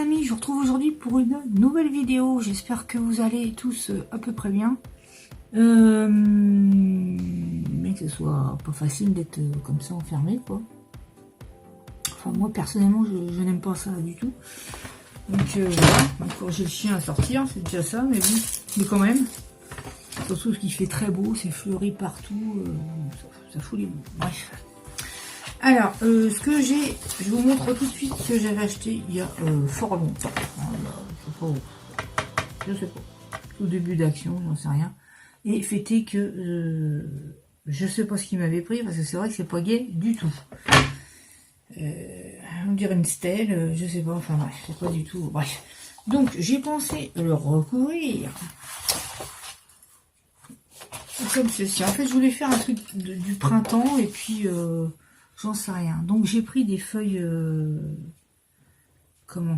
amis, je vous retrouve aujourd'hui pour une nouvelle vidéo. J'espère que vous allez tous à peu près bien. Mais que ce soit pas facile d'être comme ça enfermé, quoi. Enfin, moi personnellement, je n'aime pas ça du tout. Donc voilà, encore j'ai le chien à sortir, c'est déjà ça, mais bon, mais quand même. Surtout qu'il fait très beau, c'est fleuri partout, ça fout les bouts. Bref. Alors, ce que j'ai, je vous montre tout de suite ce que j'avais acheté il y a fort longtemps. Je sais pas. Au début d'action, j'en sais rien. Et fêter que je sais pas ce qu'il m'avait pris, parce que c'est vrai que c'est pas gai du tout. On dirait une stèle, je sais pas, enfin bref, c'est pas du tout. Bref. Donc, j'ai pensé le recouvrir. Comme ceci. En fait, je voulais faire un truc du printemps, et puis... j'en sais rien. Donc j'ai pris des feuilles comment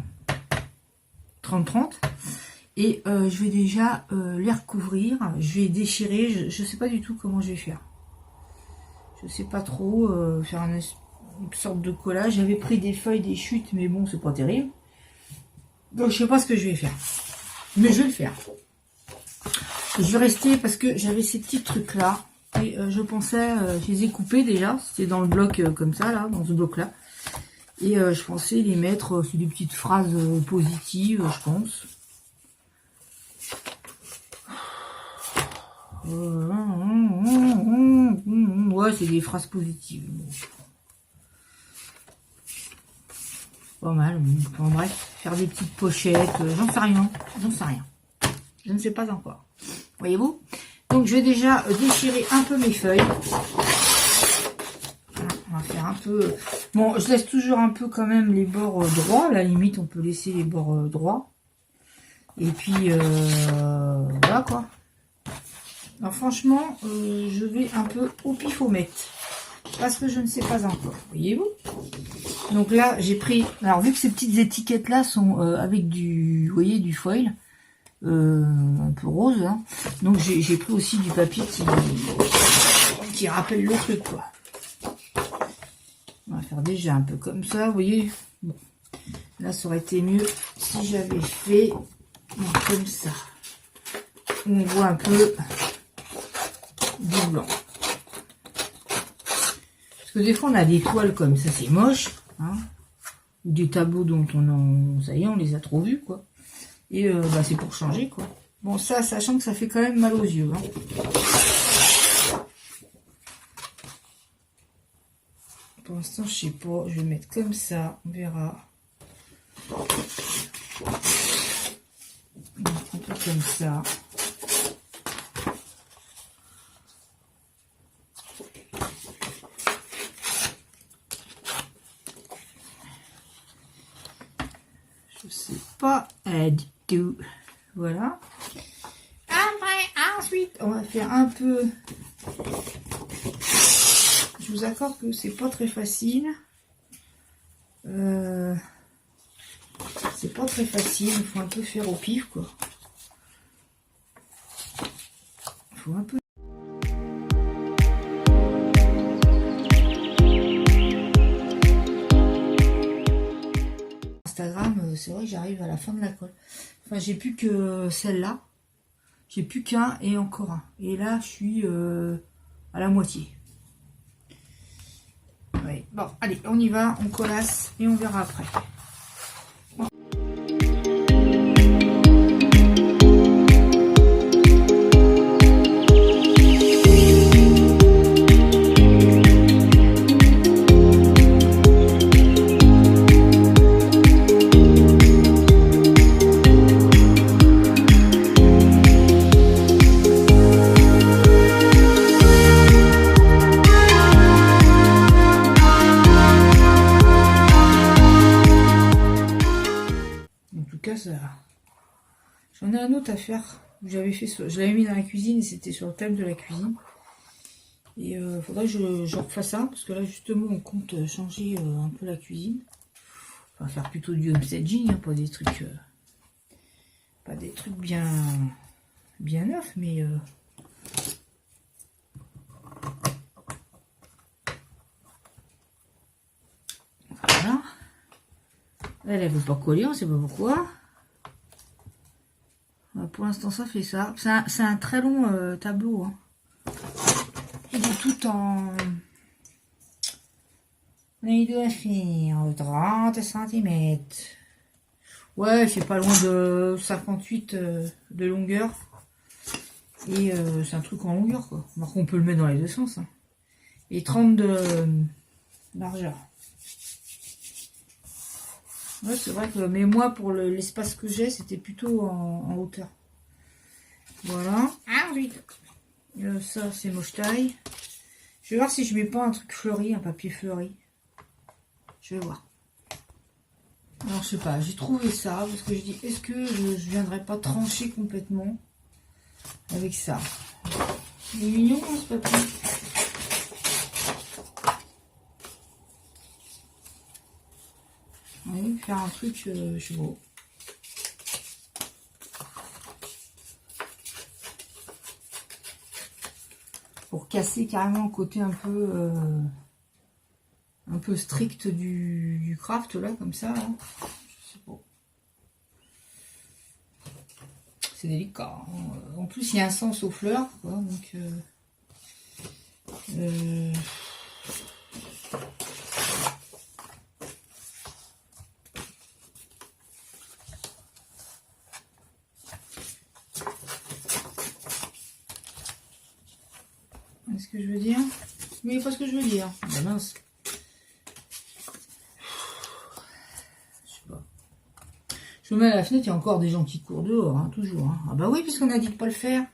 30-30 et je vais déjà les recouvrir. Je vais déchirer. Je sais pas du tout comment je vais faire. Je sais pas trop faire une sorte de collage. J'avais pris des feuilles des chutes, mais bon, c'est pas terrible. Donc je sais pas ce que je vais faire, mais je vais le faire. Je vais rester parce que j'avais ces petits trucs là. Et je pensais, je les ai coupés déjà, c'était dans le bloc comme ça, là, dans ce bloc-là. Et je pensais les mettre sur des petites phrases positives, je pense. Ouais, c'est des phrases positives. Pas mal, enfin bref, faire des petites pochettes, j'en sais rien, Je ne sais pas encore. Voyez-vous ? Donc je vais déjà déchirer un peu mes feuilles. Voilà, on va faire un peu... Bon, je laisse toujours un peu quand même les bords droits. À la limite, on peut laisser les bords droits. Et puis, voilà quoi. Alors franchement, je vais un peu au pifomètre. Parce que je ne sais pas encore. Voyez-vous ? Donc là, j'ai pris... Alors vu que ces petites étiquettes-là sont avec du... Vous voyez, du foil. Un peu rose, hein. Donc j'ai pris aussi du papier qui rappelle le truc, quoi. On va faire déjà un peu comme ça, vous voyez. Bon. Là, ça aurait été mieux si j'avais fait comme ça. On voit un peu du blanc. Parce que des fois, on a des toiles comme ça, c'est moche, hein. Ou des tableaux dont ça y est, on les a trop vus, quoi. Et bah, c'est pour changer, quoi. Bon, ça, sachant que ça fait quand même mal aux yeux, hein. Pour l'instant, je sais pas. Je vais mettre comme ça. On verra. Un peu comme ça. Je sais pas du tout. Voilà. Ensuite, on va faire un peu... Je vous accorde que c'est pas très facile. C'est pas très facile. Il faut un peu faire au pif, quoi. Il faut un peu... Instagram, c'est vrai que j'arrive à la fin de la colle. Enfin, j'ai plus que celle-là. J'ai plus qu'un et encore un. Et là, je suis à la moitié. Ouais. Bon, allez, on y va, on collasse et on verra après. Bon. J'en ai un autre à faire. J'avais fait, je l'avais mis dans la cuisine et c'était sur le thème de la cuisine. Et faudrait que je refasse ça parce que là justement on compte changer un peu la cuisine. On va faire plutôt du homestaging, hein, pas des trucs bien neufs, mais voilà. Elle veut pas coller, on sait pas pourquoi. Pour l'instant, ça fait ça. C'est un très long tableau. Hein. Il est tout en... Mais il doit faire 30 centimètres. Ouais, c'est pas loin de 58 de longueur. Et c'est un truc en longueur, quoi. Alors qu'on peut le mettre dans les deux sens. Hein. Et 30 de largeur. Ouais, c'est vrai que... Mais moi, pour l'espace que j'ai, c'était plutôt en hauteur. Voilà. Ça, c'est moche taille. Je vais voir si je mets pas un truc fleuri, un papier fleuri. Je vais voir. Alors, je sais pas, j'ai trouvé ça, parce que je dis, est-ce que je viendrais pas trancher complètement avec ça? Il est mignon, hein, ce papier. Oui, faire un truc, je sais pas. Pour casser carrément le côté un peu strict du craft, là, comme ça. Là. Je sais pas. C'est délicat. Hein. En plus, il y a un sens aux fleurs, quoi, donc... Est-ce que je veux dire? Oui, pas ce que je veux dire. Ben mince. Je sais pas. Je me mets à la fenêtre, il y a encore des gens qui courent dehors, hein, toujours. Hein. Ah bah oui, puisqu'on a dit de pas le faire.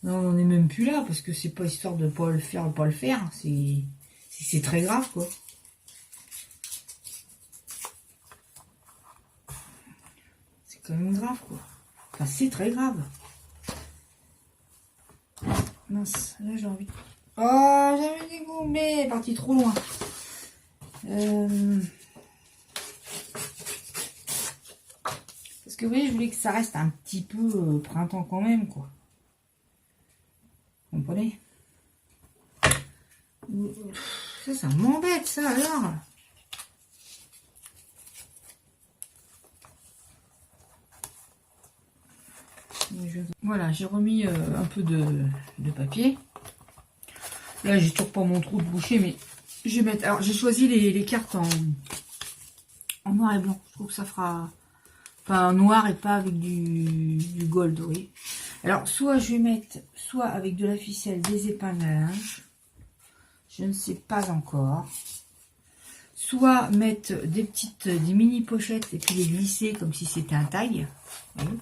Non, on n'en est même plus là, parce que c'est pas histoire de pas le faire ou pas le faire. C'est très grave, quoi. C'est quand même grave, quoi. Enfin, c'est très grave. Mince, là j'ai envie de... Oh, j'avais dégommé, parti trop loin. Parce que vous voyez, je voulais que ça reste un petit peu printemps quand même, quoi. Vous comprenez? Ça m'embête, ça, alors. Voilà, j'ai remis un peu de papier. Là, j'ai toujours pas mon trou de boucher, mais je vais mettre... Alors, j'ai choisi les cartes en noir et blanc. Je trouve que ça fera... Enfin, noir et pas avec du gold, oui. Alors, soit je vais mettre, soit avec de la ficelle, des épingles à linge. Je ne sais pas encore. Soit mettre des mini pochettes et puis les glisser comme si c'était un tag. Vous voyez.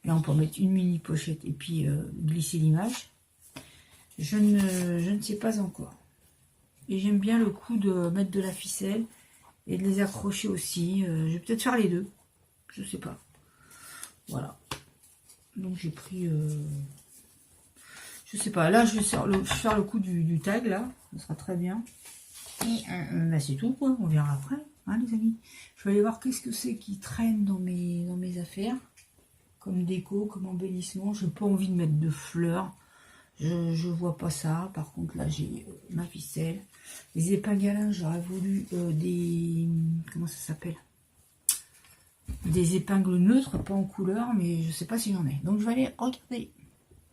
Là, on peut mettre une mini pochette et puis glisser l'image. Je ne sais pas encore. Et j'aime bien le coup de mettre de la ficelle et de les accrocher aussi. Je vais peut-être faire les deux. Je sais pas. Voilà. Donc j'ai pris... je sais pas. Là, je vais faire le coup du tag, là. Ça sera très bien. Et bah, c'est tout, quoi. On verra après, hein, les amis. Je vais aller voir qu'est-ce que c'est qui traîne dans mes affaires. Comme déco, comme embellissement. Je n'ai pas envie de mettre de fleurs. Je vois pas ça. Par contre, là, j'ai ma ficelle. Les épingles à linge, j'aurais voulu des... Comment ça s'appelle? Des épingles neutres, pas en couleur, mais je sais pas si j'en ai. Donc, je vais aller regarder.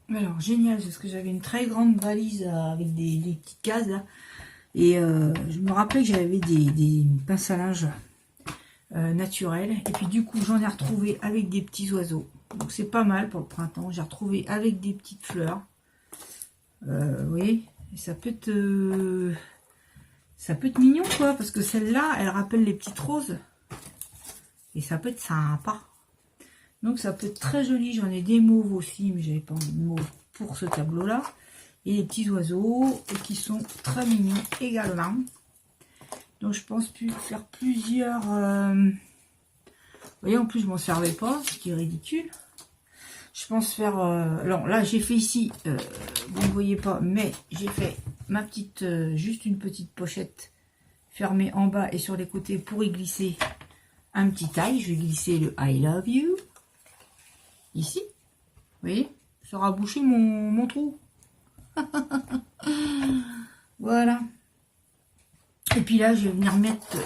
Alors, génial, parce que j'avais une très grande valise avec des petites cases, là. Et je me rappelais que j'avais des pinces à linge naturelles. Et puis, du coup, j'en ai retrouvé avec des petits oiseaux. Donc, c'est pas mal pour le printemps. J'ai retrouvé avec des petites fleurs. Oui, ça peut être mignon, quoi, parce que celle-là, elle rappelle les petites roses. Et ça peut être sympa. Donc, ça peut être très joli. J'en ai des mauves aussi, mais j'avais pas de mauve pour ce tableau-là. Et les petits oiseaux, qui sont très mignons également. Donc, je pense faire plusieurs... Vous voyez, en plus, je m'en servais pas, ce qui est ridicule. Je pense faire... alors là, j'ai fait ici, vous ne voyez pas, mais j'ai fait ma petite... juste une petite pochette fermée en bas et sur les côtés pour y glisser un petit taille. Je vais glisser le I love you. Ici. Vous voyez, ça aura bouché mon trou. Voilà. Et puis là, je vais venir mettre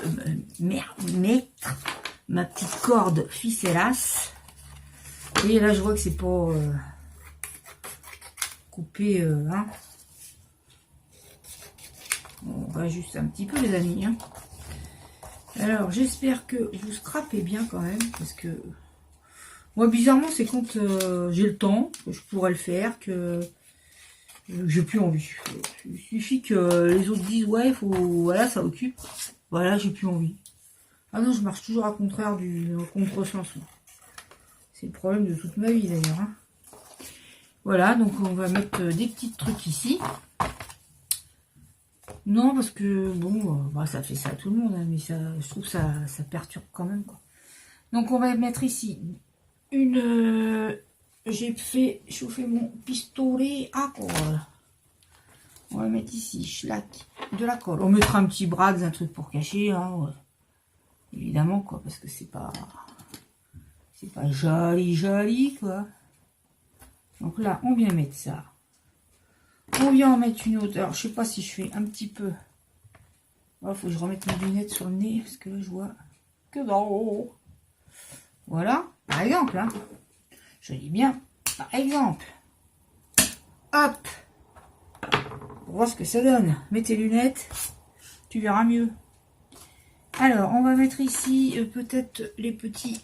ma petite corde ficellas. Et là, je vois que c'est pas coupé. Hein. On va juste un petit peu, les amis. Hein. Alors, j'espère que vous scrapez bien quand même. Parce que moi, bizarrement, c'est quand j'ai le temps que je pourrais le faire, que j'ai plus envie. Il suffit que les autres disent, ouais, faut, voilà, ça occupe. Voilà, j'ai plus envie. Ah non, je marche toujours à contraire du contresens. C'est le problème de toute ma vie d'ailleurs. Hein. Voilà, donc on va mettre des petits trucs ici. Non, parce que bon, bah, ça fait ça à tout le monde, hein, mais ça, je trouve que ça perturbe quand même. Quoi. Donc on va mettre ici une... j'ai fait chauffer mon pistolet à colle. On va mettre ici, schlack, de la colle. On mettra un petit brax, un truc pour cacher, hein, ouais. Évidemment, quoi, parce que c'est pas joli, quoi. Donc là, on vient mettre ça. On vient en mettre une autre. Alors, je sais pas si je fais un petit peu. Il faut que je remette mes lunettes sur le nez, parce que là, je vois que d'en haut. Voilà, par exemple, hein. Je dis bien, par exemple. Hop. Pour voir ce que ça donne. Mets tes lunettes, tu verras mieux. Alors, on va mettre ici peut-être les petits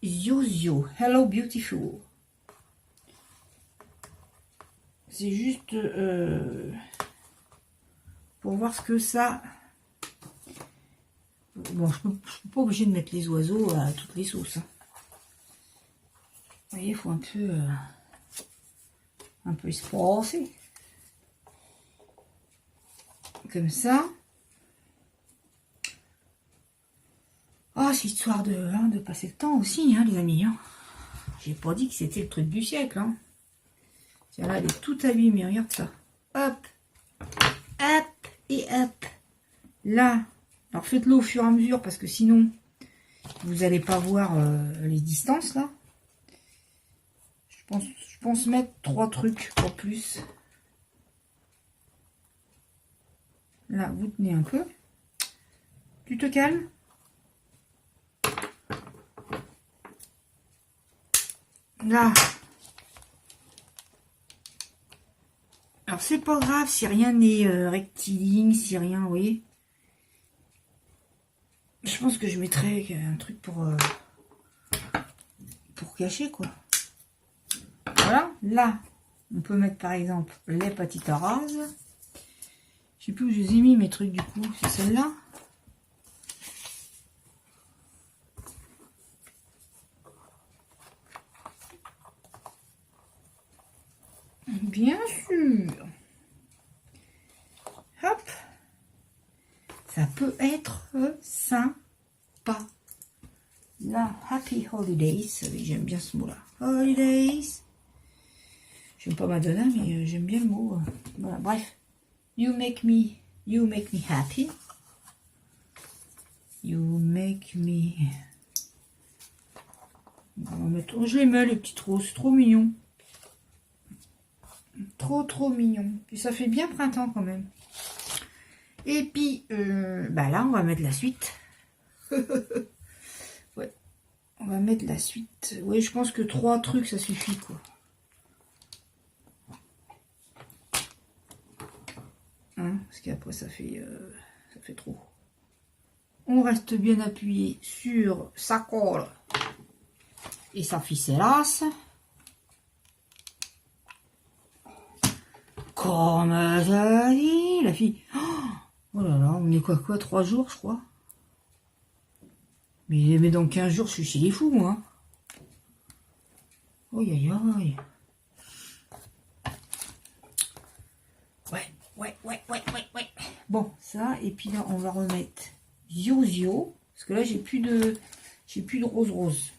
Zio. Hello Beautiful. C'est juste pour voir ce que ça... Bon, je ne suis pas obligée de mettre les oiseaux à toutes les sauces. Hein. Vous voyez, il faut un peu espacer. Comme ça. Ah, c'est histoire de passer le temps aussi, hein, les amis. Hein. J'ai pas dit que c'était le truc du siècle. Hein. Tiens, là, elle est toute abîmée. Regarde ça. Hop. Hop. Et hop. Là. Alors, faites-le au fur et à mesure parce que sinon, vous n'allez pas voir les distances, là. Je pense mettre 3 trucs, pas plus. Là, vous tenez un peu. Tu te calmes. Là. Alors, c'est pas grave si rien n'est rectiligne, si rien, vous voyez. Je pense que je mettrai un truc pour cacher, quoi. Voilà. Là, on peut mettre, par exemple, les petites rases. Je sais plus où je les ai mis, mes trucs, du coup. C'est celle-là. Bien sûr. Hop. Ça peut être sympa. Là, Happy Holidays. J'aime bien ce mot-là. Holidays. J'aime pas Madonna, mais j'aime bien le mot. Voilà, bref. You make me happy. You make me... On va mettre... Oh, je les mets, les petites roses. C'est trop mignon. Trop mignon. Puis ça fait bien printemps quand même. Et puis, bah là, on va mettre la suite. Ouais. On va mettre la suite. Oui, je pense que 3 trucs, ça suffit, quoi. Hein, parce qu'après, ça fait trop. On reste bien appuyé sur sa colle et sa ficellasse. Comme ça dit, la fille. Oh là là, on est quoi 3 jours, je crois. Mais dans 15 jours, je suis chez les fous, moi. Aïe, aïe, aïe. Ouais. Bon, ça, et puis là, on va remettre Zio. Parce que là, j'ai plus de rose.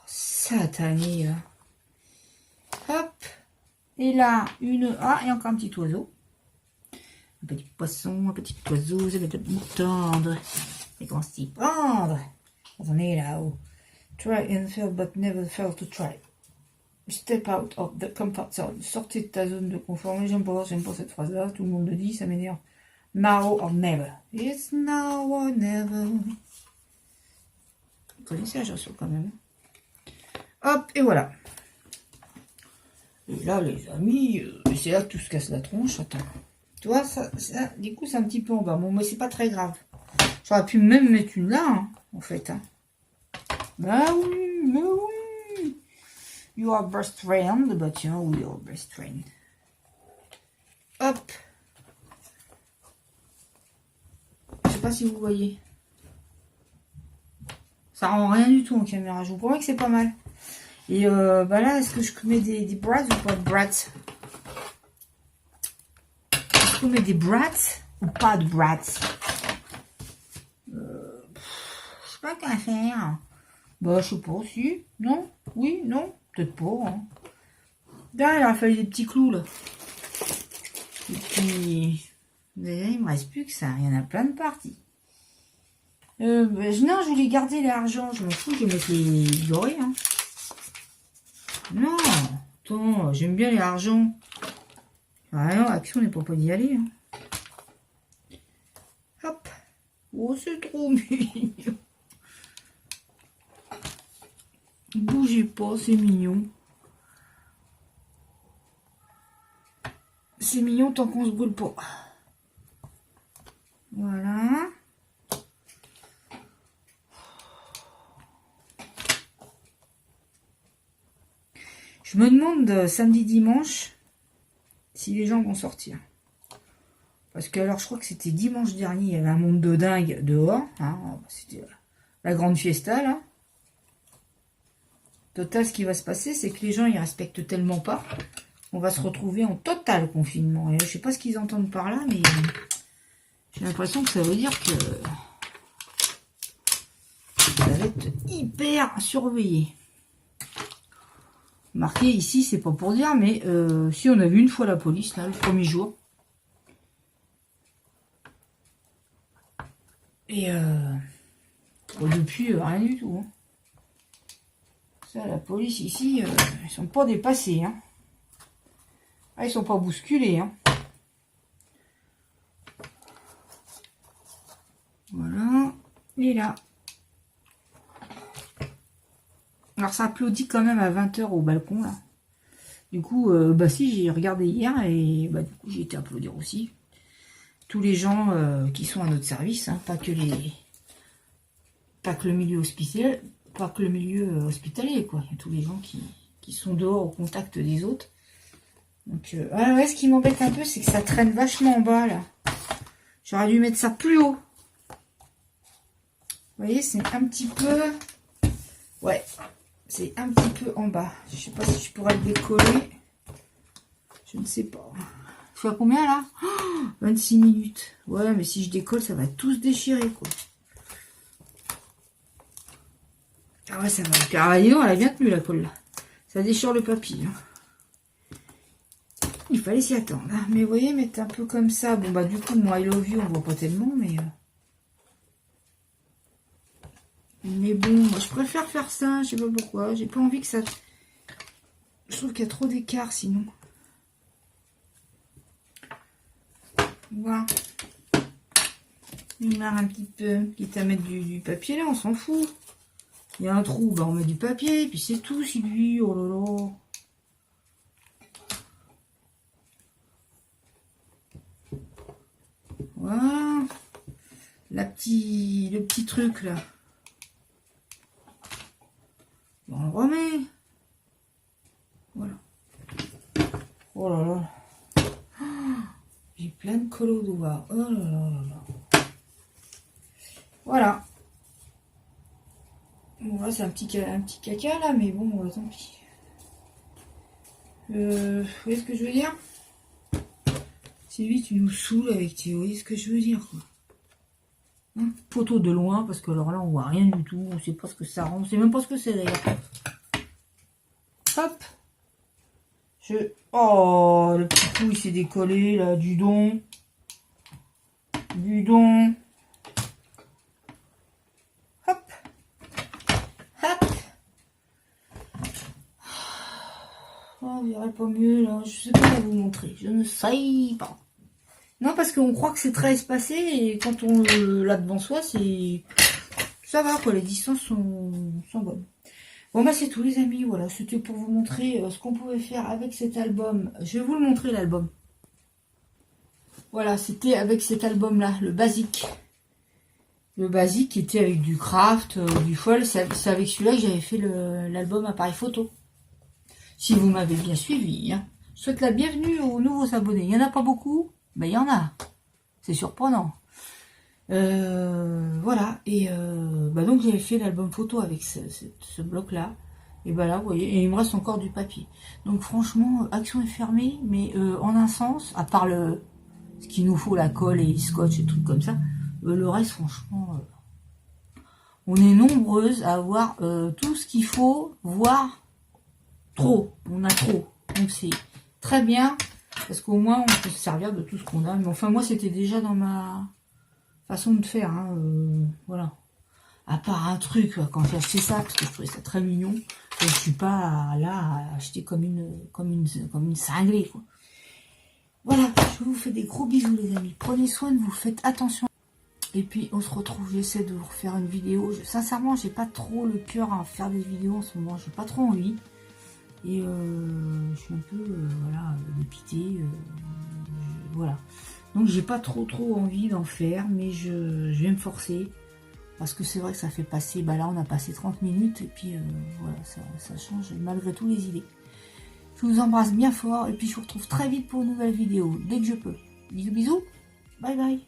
Satané, là. Hop. Et là, Ah, et encore un petit oiseau. Un petit poisson, un petit oiseau, ça va être tendre. Et comment s'y prendre? On est là-haut. Try and fail, but never fail to try. Step out of the comfort zone. Sortez de ta zone de confort. Mais j'aime pas cette phrase-là. Tout le monde le dit, ça m'énerve. Now or never. It's now or never. Vous connaissez la chanson quand même. Hop, et voilà. Et là, les amis, c'est là que tout se casse la tronche. Attends. Tu vois, ça, du coup, c'est un petit peu en bas. Bon, mais c'est pas très grave. J'aurais pu même mettre une là, hein, en fait. Hein. Bah oui, mais oui. You are best friend, but you know we are best friend. Hop. Je sais pas si vous voyez. Ça rend rien du tout en caméra. Je vous promets que c'est pas mal. Et bah là, est-ce que je mets des brats ou pas de brats? Est-ce qu'on met des brats ou pas de brats? Je sais pas quoi faire. Bah, je sais pas, si. Non? Oui? Non? Peut-être pas. Hein. Là, il aurait fallu des petits clous, là. Et puis... Déjà, il me reste plus que ça. Il y en a plein de parties. Non, je voulais garder l'argent. Je m'en fous, je vais mettre les dorés. Hein. Non, attends, j'aime bien les argents. Alors, action n'est pas d'y aller. Hein. Hop. Oh, c'est trop mignon. Bougez pas, c'est mignon. C'est mignon tant qu'on se brûle pas. Voilà. Je me demande samedi, dimanche, si les gens vont sortir. Parce que alors je crois que c'était dimanche dernier, il y avait un monde de dingue dehors. Hein, c'était la grande fiesta là. Total, ce qui va se passer, c'est que les gens ils respectent tellement pas. On va se retrouver en total confinement. Et je sais pas ce qu'ils entendent par là, mais j'ai l'impression que ça veut dire que ça va être hyper surveillé. Marqué ici, c'est pas pour dire, mais si on a vu une fois la police, là, le premier jour. Et bon, depuis, rien du tout. Hein. Ça, la police ici, ils sont pas dépassés. Hein. Ah, ils sont pas bousculés. Hein. Voilà. Et là. Alors ça applaudit quand même à 20 h au balcon là. Du coup, bah si, j'ai regardé hier et bah du coup j'ai été applaudir aussi. Tous les gens qui sont à notre service, hein, pas que le milieu hospitalier, quoi. Il y a tous les gens qui sont dehors au contact des autres. Donc ouais, ce qui m'embête un peu, c'est que ça traîne vachement en bas là. J'aurais dû mettre ça plus haut. Vous voyez, c'est un petit peu... Ouais. C'est un petit peu en bas. Je sais pas si je pourrais le décoller. Je ne sais pas. Je suis à combien là? 26 minutes. Ouais, mais si je décolle, ça va tout se déchirer, quoi. Ah ouais, ça va. Ah, dis donc, elle a bien tenu la colle là. Ça déchire le papier. Hein. Il fallait s'y attendre. Hein. Mais vous voyez, mettre un peu comme ça. Bon, bah du coup, moi, I love you, on voit pas tellement, mais... Mais bon, moi, je préfère faire ça, je sais pas pourquoi. J'ai pas envie que ça... Je trouve qu'il y a trop d'écart, sinon. Voilà. Il marre un petit peu. Quitte à mettre du papier, là, on s'en fout. Il y a un trou, bah on met du papier, et puis c'est tout, Sylvie. Oh là là. Voilà. Le petit truc, là. On le remet. Voilà. Oh là là. Oh, j'ai plein de colle au doigt. Oh là là là là. Voilà. Bon là c'est un petit caca là, mais bon tant pis. Vous voyez ce que je veux dire? Sylvie, tu nous saoules avec tes... Vous voyez ce que je veux dire quoi. Hein, photo de loin, parce que alors là on voit rien du tout, on sait pas ce que ça rend, on sait même pas ce que c'est d'ailleurs. Hop. Oh, le petit coup il s'est décollé là, du don. Hop. Hop. Oh, vous verrez pas mieux là. Je sais pas vous montrer. Je ne sais pas. Non, parce qu'on croit que c'est très espacé et quand on l'a devant soi, c'est... Ça va quoi, les distances sont bonnes. Bon bah c'est tout les amis, voilà, c'était pour vous montrer ce qu'on pouvait faire avec cet album. Je vais vous le montrer l'album. Voilà, c'était avec cet album là, le basique. Le basique était avec du craft, du foil, c'est avec celui-là que j'avais fait l'album appareil photo. Si vous m'avez bien suivi, hein. Je souhaite la bienvenue aux nouveaux abonnés. Il n'y en a pas beaucoup, mais il y en a. C'est surprenant. Voilà, et bah donc j'avais fait l'album photo avec ce bloc là, et bah là vous voyez, et il me reste encore du papier, donc franchement action est fermée, mais en un sens, à part ce qu'il nous faut, la colle et le scotch et trucs comme ça, le reste franchement on est nombreuses à avoir tout ce qu'il faut, voire trop, on a trop, donc c'est très bien parce qu'au moins on peut se servir de tout ce qu'on a, mais enfin moi c'était déjà dans ma façon de faire, hein, voilà. À part un truc, quand j'ai acheté ça, parce que je trouvais ça très mignon, je suis pas là à acheter comme une cinglée, quoi. Voilà, je vous fais des gros bisous les amis. Prenez soin de vous, faites attention. Et puis on se retrouve, j'essaie de vous refaire une vidéo. Sincèrement, j'ai pas trop le cœur à faire des vidéos en ce moment, j'ai pas trop envie. Et je suis un peu, voilà, dépitée, voilà. Donc j'ai pas trop envie d'en faire, mais je vais me forcer. Parce que c'est vrai que ça fait passer, bah là on a passé 30 minutes et puis voilà, ça change malgré tout les idées. Je vous embrasse bien fort et puis je vous retrouve très vite pour une nouvelle vidéo, dès que je peux. Bisous bisous, bye bye.